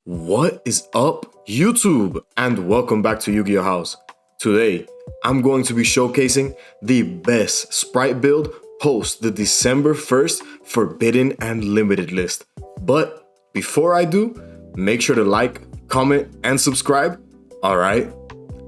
What is up, YouTube? And welcome back to Yu-Gi-Oh! House. Today, I'm going to be showcasing the best Spright build post the December 1st Forbidden and Limited list. But before I do, make sure to like, comment, and subscribe. Alright,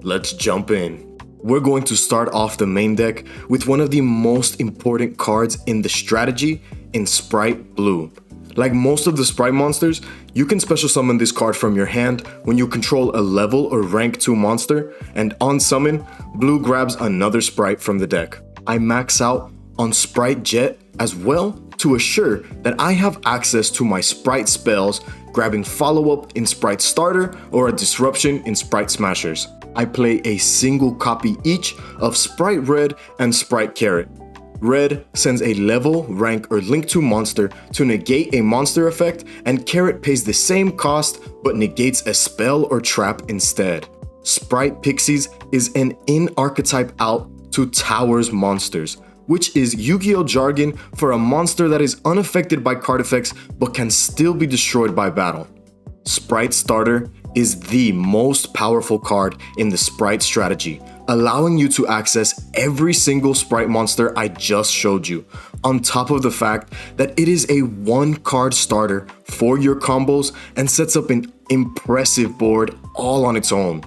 let's jump in. We're going to start off the main deck with one of the most important cards in the strategy in Spright Blue. Like most of the Spright monsters, you can special summon this card from your hand when you control a level or rank 2 monster, and on summon, Blue grabs another Spright from the deck. I max out on Spright Jet as well to assure that I have access to my Spright spells, grabbing follow-up in Spright Starter or a disruption in Spright Smashers. I play a single copy each of Spright Red and Spright Carrot. Red sends a level, rank, or link 2 monster to negate a monster effect, and Carrot pays the same cost but negates a spell or trap instead. Spright Pixies is an in-archetype out to Towers monsters, which is Yu-Gi-Oh! Jargon for a monster that is unaffected by card effects but can still be destroyed by battle. Spright Starter is the most powerful card in the Spright strategy, allowing you to access every single Spright monster I just showed you, on top of the fact that it is a 1-card starter for your combos and sets up an impressive board all on its own.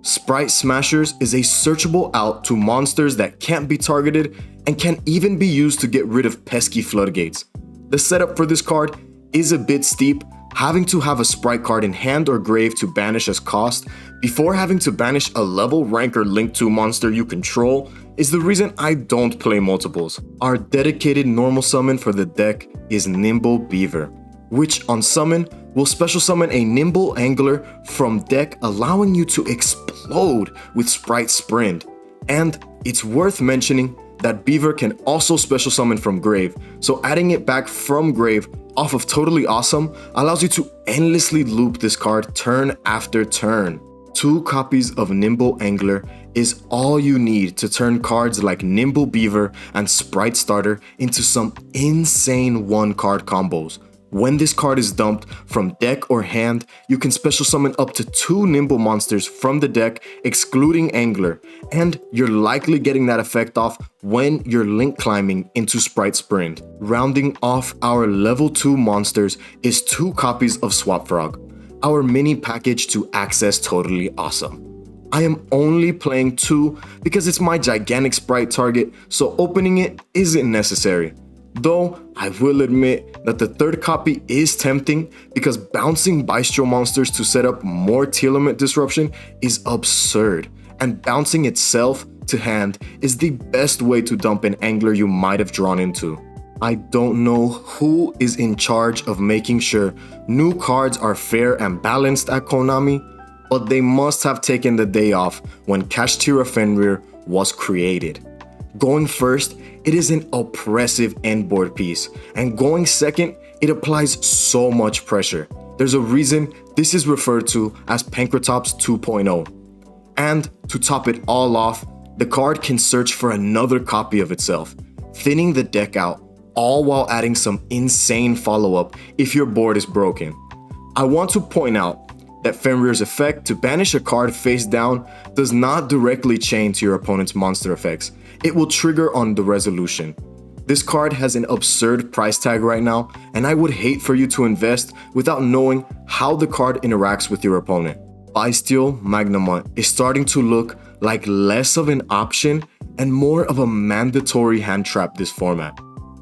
Spright Smashers is a searchable out to monsters that can't be targeted and can even be used to get rid of pesky floodgates. The setup for this card is a bit steep, having to have a Spright card in hand or grave to banish as cost before having to banish a level, rank, or link 2 monster you control is the reason I don't play multiples. Our dedicated normal summon for the deck is Nimble Beaver, which on summon will special summon a Nimble Angler from deck, allowing you to explode with Spright Sprint. And it's worth mentioning that Beaver can also special summon from grave, so adding it back from grave off of Totally Awesome allows you to endlessly loop this card turn after turn. 2 copies of Nimble Angler is all you need to turn cards like Nimble Beaver and Spright Starter into some insane 1-card combos. When this card is dumped from deck or hand, you can special summon up to 2 Nimble monsters from the deck, excluding Angler, and you're likely getting that effect off when you're link climbing into Spright Sprint. Rounding off our level 2 monsters is 2 copies of Swap Frog, our mini package to access Totally Awesome. I am only playing 2 because it's my gigantic Spright target, so opening it isn't necessary. Though, I will admit that the 3rd copy is tempting because bouncing BYSTIAL monsters to set up more Tearlament disruption is absurd, and bouncing itself to hand is the best way to dump an angler you might have drawn into. I don't know who is in charge of making sure new cards are fair and balanced at Konami, but they must have taken the day off when KASHTIRA FENRIR was created. Going first, it is an oppressive endboard piece, and going second, it applies so much pressure. There's a reason this is referred to as Pankratops 2.0. And to top it all off, the card can search for another copy of itself, thinning the deck out, all while adding some insane follow-up if your board is broken. I want to point out that Fenrir's effect to banish a card face down does not directly chain to your opponent's monster effects. It will trigger on the resolution. This card has an absurd price tag right now, and I would hate for you to invest without knowing how the card interacts with your opponent. BYSTIAL MAGNAMHUT is starting to look like less of an option and more of a mandatory hand trap this format.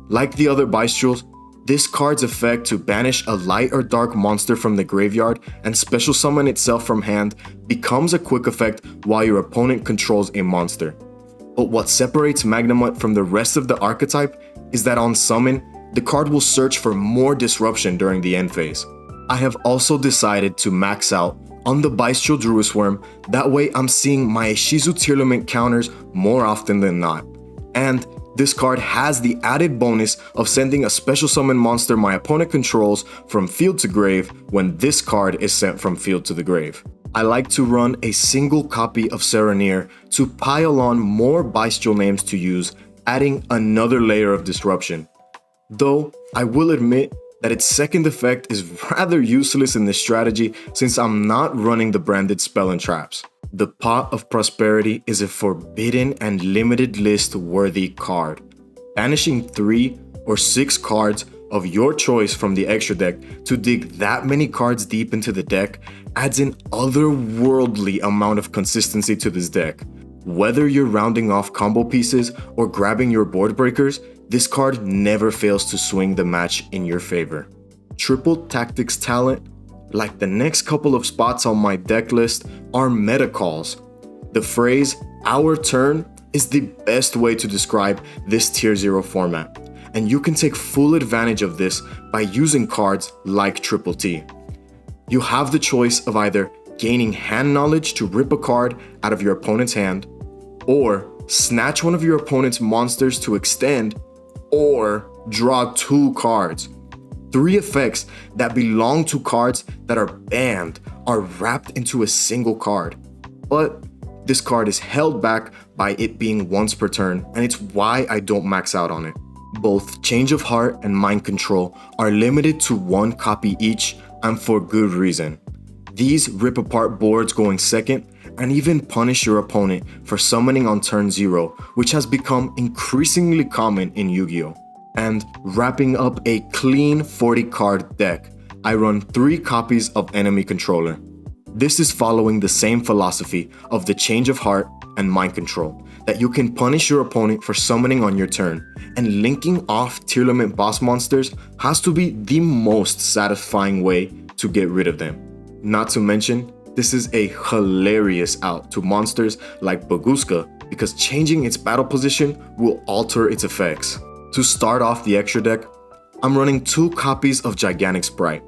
Like the other BYSTIALs, this card's effect to banish a light or dark monster from the graveyard and special summon itself from hand becomes a quick effect while your opponent controls a monster. But what separates MAGNAMHUT from the rest of the archetype is that on summon, the card will search for more disruption during the end phase. I have also decided to max out on the BYSTIAL Druid Worm, that way I'm seeing my ISHIZU Tearlament counters more often than not. And this card has the added bonus of sending a special summon monster my opponent controls from field to grave when this card is sent from field to the grave. I like to run a single copy of Serenir to pile on more BYSTIAL names to use, adding another layer of disruption. Though, I will admit, that its second effect is rather useless in this strategy since I'm not running the branded spell and traps. The Pot of Prosperity is a forbidden and limited list worthy card. Banishing 3 or 6 cards of your choice from the extra deck to dig that many cards deep into the deck adds an otherworldly amount of consistency to this deck. Whether you're rounding off combo pieces or grabbing your board breakers, this card never fails to swing the match in your favor. Triple Tactics talent, like the next couple of spots on my deck list, are meta calls. The phrase, "our turn," is the best way to describe this Tier 0 format, and you can take full advantage of this by using cards like Triple T. You have the choice of either gaining hand knowledge to rip a card out of your opponent's hand, or snatch one of your opponent's monsters to extend, or draw 2 cards. 3 effects that belong to cards that are banned are wrapped into a single card. But this card is held back by it being once per turn, and it's why I don't max out on it. Both Change of Heart and Mind Control are limited to 1 copy each, and for good reason. These rip apart boards going second and even punish your opponent for summoning on turn 0, which has become increasingly common in Yu-Gi-Oh! And wrapping up a clean 40 card deck, I run 3 copies of Enemy Controller. This is following the same philosophy of the Change of Heart and Mind Control, that you can punish your opponent for summoning on your turn, and linking off Tearlament boss monsters has to be the most satisfying way to get rid of them. Not to mention, this is a hilarious out to monsters like Baguska because changing its battle position will alter its effects. To start off the extra deck, I'm running 2 copies of Gigantic Spright.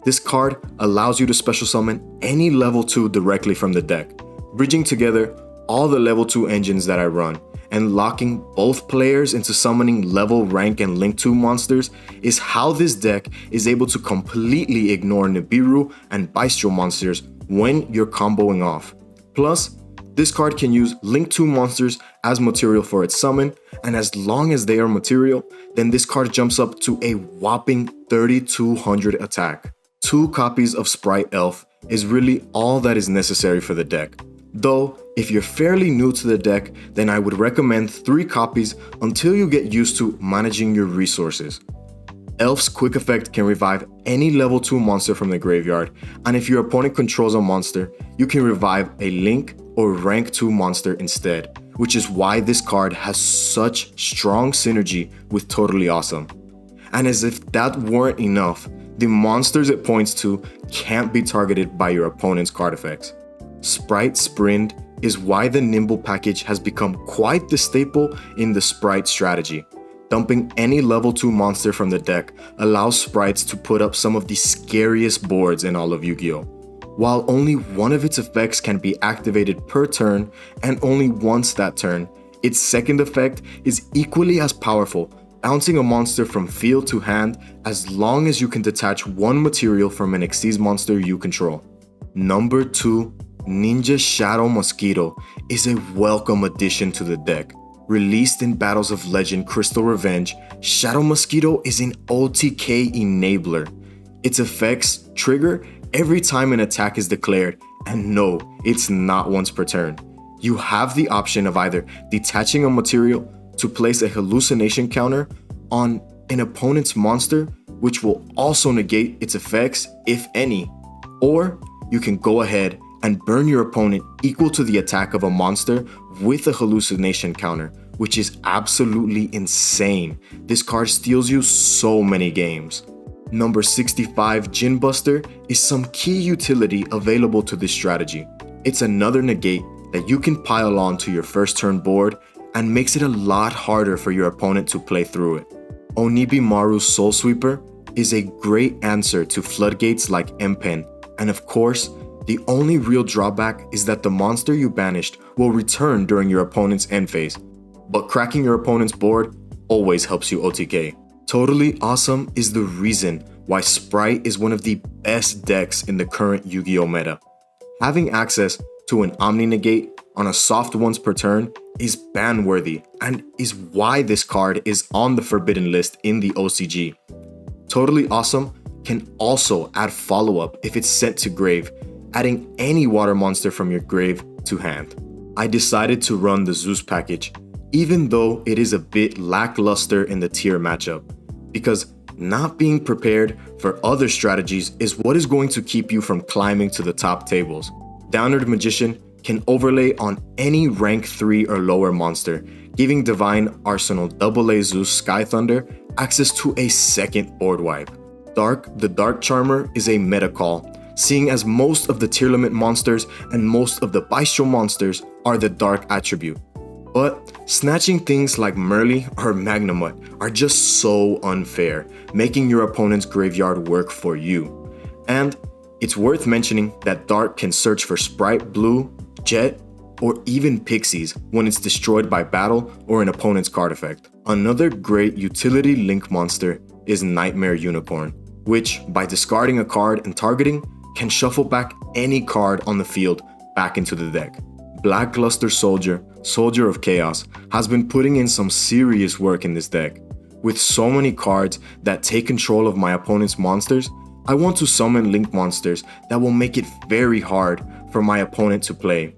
This card allows you to special summon any level 2 directly from the deck, bridging together all the level 2 engines that I run, and locking both players into summoning level, rank, and link 2 monsters is how this deck is able to completely ignore Nibiru and BYSTIAL monsters when you're comboing off. Plus, this card can use link 2 monsters as material for its summon, and as long as they are material, then this card jumps up to a whopping 3200 attack. 2 copies of Spright Elf is really all that is necessary for the deck. Though, if you're fairly new to the deck, then I would recommend 3 copies until you get used to managing your resources. Elf's quick effect can revive any level 2 monster from the graveyard, and if your opponent controls a monster, you can revive a link or rank 2 monster instead, which is why this card has such strong synergy with Totally Awesome. And as if that weren't enough, the monsters it points to can't be targeted by your opponent's card effects. Spright Sprint is why the Nimble package has become quite the staple in the Spright strategy. Dumping any level 2 monster from the deck allows Sprites to put up some of the scariest boards in all of Yu-Gi-Oh! While only one of its effects can be activated per turn, and only once that turn, its second effect is equally as powerful, bouncing a monster from field to hand as long as you can detach 1 material from an Xyz monster you control. Number 2, Ninja Shadow Mosquito is a welcome addition to the deck. Released in Battles of Legend Crystal Revenge, Shadow Mosquito is an OTK enabler. Its effects trigger every time an attack is declared, and no, it's not once per turn. You have the option of either detaching a material to place a hallucination counter on an opponent's monster, which will also negate its effects, if any, or you can go ahead and burn your opponent equal to the attack of a monster with a hallucination counter, which is absolutely insane. This card steals you so many games. Number 65, Djinn Buster, is some key utility available to this strategy. It's another negate that you can pile on to your first turn board and makes it a lot harder for your opponent to play through it. Onibimaru's Soul Sweeper is a great answer to floodgates like M-Pen, and of course, the only real drawback is that the monster you banished will return during your opponent's end phase, but cracking your opponent's board always helps you OTK. Totally Awesome is the reason why Spright is one of the best decks in the current Yu-Gi-Oh! Meta. Having access to an Omni Negate on a soft once per turn is ban-worthy and is why this card is on the forbidden list in the OCG. Totally Awesome can also add follow-up if it's sent to grave, adding any water monster from your grave to hand. I decided to run the Zeus package, even though it is a bit lackluster in the tier matchup, because not being prepared for other strategies is what is going to keep you from climbing to the top tables. Downward Magician can overlay on any rank 3 or lower monster, giving Divine Arsenal AA Zeus Sky Thunder access to a second board wipe. The Dark Charmer is a meta call, seeing as most of the Tearlament monsters and most of the Bestial monsters are the Dark attribute. But snatching things like Merly or Magnamhut are just so unfair, making your opponent's graveyard work for you. And it's worth mentioning that Dark can search for Spright, Blue, Jet, or even Pixies when it's destroyed by battle or an opponent's card effect. Another great utility link monster is Nightmare Unicorn, which, by discarding a card and targeting, can shuffle back any card on the field back into the deck. Blackluster Soldier, Soldier of Chaos, has been putting in some serious work in this deck. With so many cards that take control of my opponent's monsters, I want to summon link monsters that will make it very hard for my opponent to play.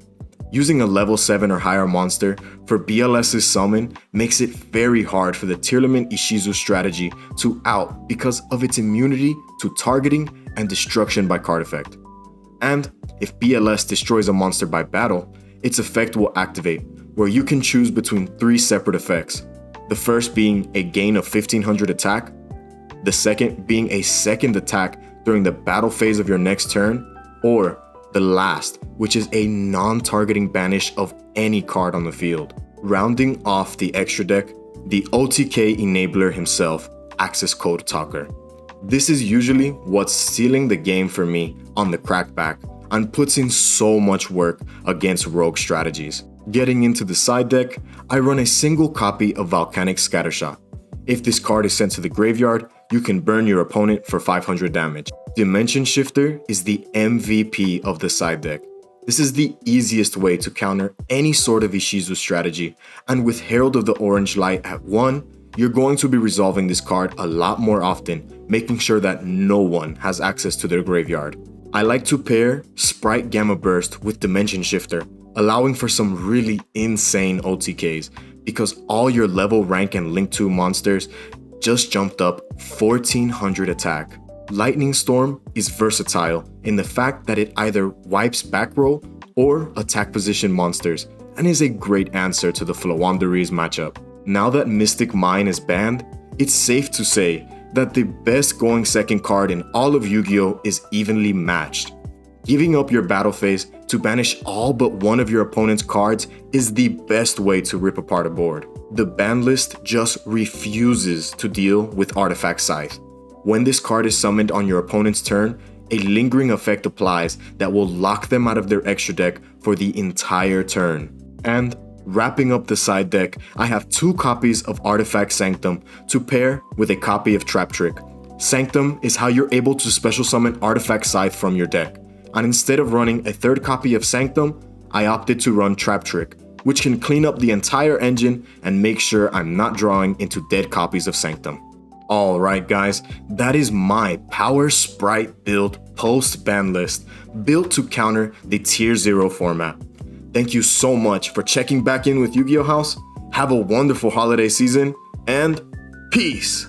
Using a level 7 or higher monster for BLS's summon makes it very hard for the Tearlament ISHIZU strategy to out because of its immunity to targeting and destruction by card effect. And if BLS destroys a monster by battle, its effect will activate, where you can choose between 3 separate effects. The first being a gain of 1500 attack, the second being a second attack during the battle phase of your next turn, or the last, which is a non-targeting banish of any card on the field. Rounding off the extra deck, the OTK enabler himself, Access Code Talker. This is usually what's sealing the game for me on the crackback and puts in so much work against rogue strategies. Getting into the side deck, I run a single copy of Volcanic Scattershot. If this card is sent to the graveyard, you can burn your opponent for 500 damage. Dimension Shifter is the MVP of the side deck. This is the easiest way to counter any sort of ISHIZU strategy, and with Herald of the Orange Light at 1, you're going to be resolving this card a lot more often, making sure that no one has access to their graveyard. I like to pair Spright Gamma Burst with Dimension Shifter, allowing for some really insane OTKs, because all your level, rank, and link 2 monsters just jumped up 1400 attack. Lightning Storm is versatile in the fact that it either wipes back row or attack position monsters, and is a great answer to the Flawanderi's matchup. Now that Mystic Mine is banned, it's safe to say that the best going second card in all of Yu-Gi-Oh! Is evenly matched. Giving up your battle phase to banish all but one of your opponent's cards is the best way to rip apart a board. The Banlist just refuses to deal with Artifact Scythe. When this card is summoned on your opponent's turn, a lingering effect applies that will lock them out of their extra deck for the entire turn. And wrapping up the side deck, I have 2 copies of Artifact Sanctum to pair with a copy of Trap Trick. Sanctum is how you're able to special summon Artifact Scythe from your deck. And instead of running a 3rd copy of Sanctum, I opted to run Trap Trick, which can clean up the entire engine and make sure I'm not drawing into dead copies of Sanctum. Alright guys, that is my Power Spright build post-ban list, built to counter the Tier 0 format. Thank you so much for checking back in with Yu-Gi-Oh! House. Have a wonderful holiday season, and peace!